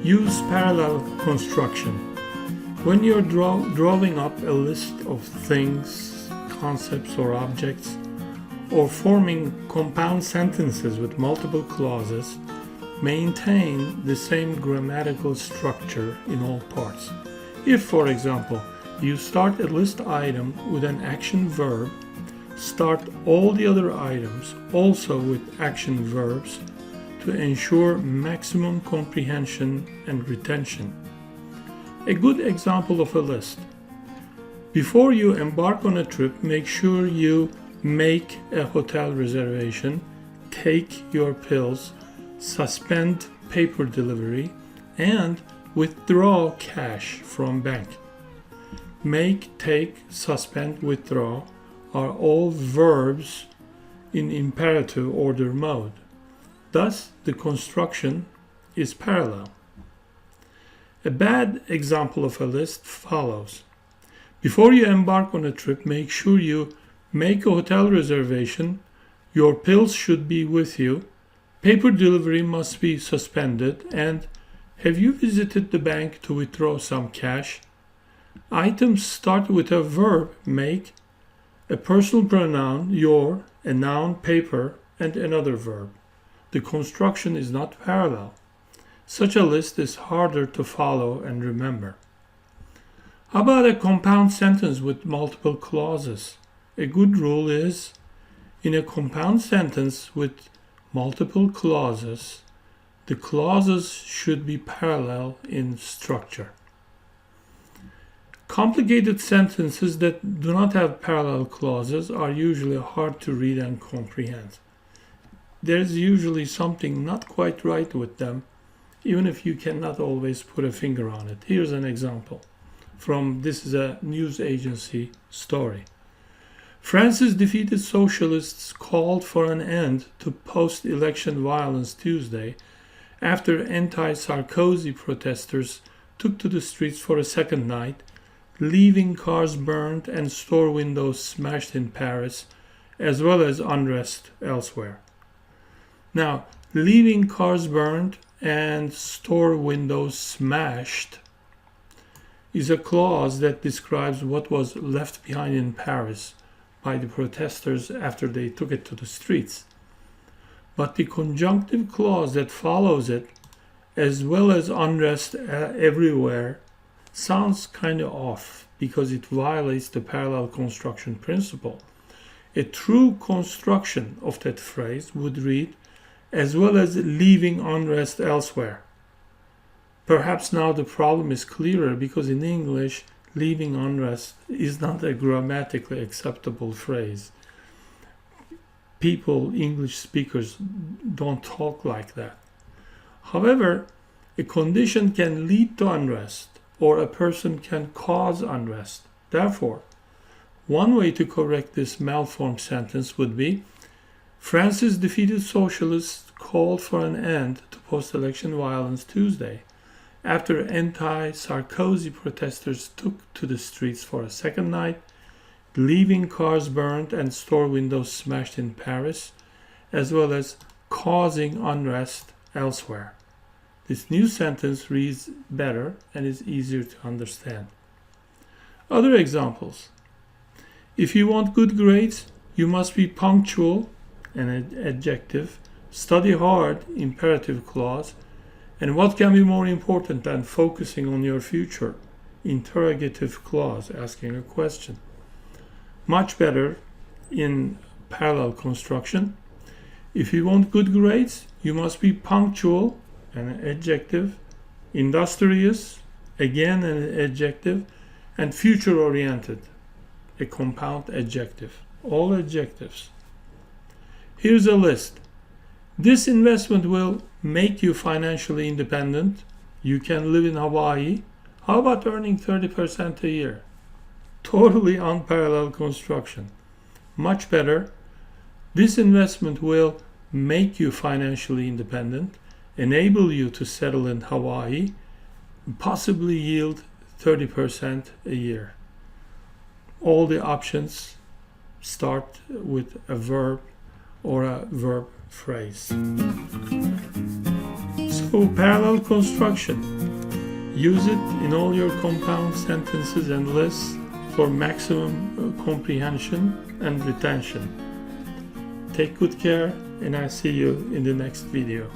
Use parallel construction. When you're drawing up a list of things, concepts, or objects, or forming compound sentences with multiple clauses, maintain the same grammatical structure in all parts. If, for example, you start a list item with an action verb, start all the other items also with action verbs to ensure maximum comprehension and retention. A good example of a list. Before you embark on a trip, make sure you make a hotel reservation, take your pills, suspend paper delivery, and withdraw cash from bank. Make, take, suspend, withdraw are all verbs in imperative order mode. Thus, the construction is parallel. A bad example of a list follows. Before you embark on a trip, make sure you make a hotel reservation, your pills should be with you, paper delivery must be suspended, and have you visited the bank to withdraw some cash? Items start with a verb, make, a personal pronoun, your, a noun, paper, and another verb. The construction is not parallel. Such a list is harder to follow and remember. How about a compound sentence with multiple clauses? A good rule is, in a compound sentence with multiple clauses, the clauses should be parallel in structure. Complicated sentences that do not have parallel clauses are usually hard to read and comprehend. There's usually something not quite right with them, even if you cannot always put a finger on it. Here's an example from this is a news agency story. France's defeated socialists called for an end to post-election violence Tuesday after anti-Sarkozy protesters took to the streets for a second night, leaving cars burned and store windows smashed in Paris, as well as unrest elsewhere. Now, leaving cars burned and store windows smashed is a clause that describes what was left behind in Paris by the protesters after they took it to the streets. But the conjunctive clause that follows it, as well as unrest everywhere, sounds kind of off because it violates the parallel construction principle. A true construction of that phrase would read, as well as leaving unrest elsewhere. Perhaps now the problem is clearer because in English, leaving unrest is not a grammatically acceptable phrase. People, English speakers, don't talk like that. However, a condition can lead to unrest, or a person can cause unrest. Therefore, one way to correct this malformed sentence would be, France's defeated socialists called for an end to post-election violence Tuesday after anti-Sarkozy protesters took to the streets for a second night, leaving cars burned and store windows smashed in Paris, as well as causing unrest elsewhere. This new sentence reads better and is easier to understand. Other examples. If you want good grades, you must be punctual, an adjective, study hard, imperative clause, and what can be more important than focusing on your future, interrogative clause, asking a question. Much better in parallel construction. If you want good grades, you must be punctual, an adjective, industrious, again an adjective, and future-oriented, a compound adjective. All adjectives. Here's a list. This investment will make you financially independent. You can live in Hawaii. How about earning 30% a year? Totally unparalleled construction. Much better. This investment will make you financially independent, enable you to settle in Hawaii, possibly yield 30% a year. All the options start with a verb or a verb phrase. So So parallel construction. Use it in all your compound sentences and lists for maximum comprehension and retention. Take good care, and I'll see you in the next video.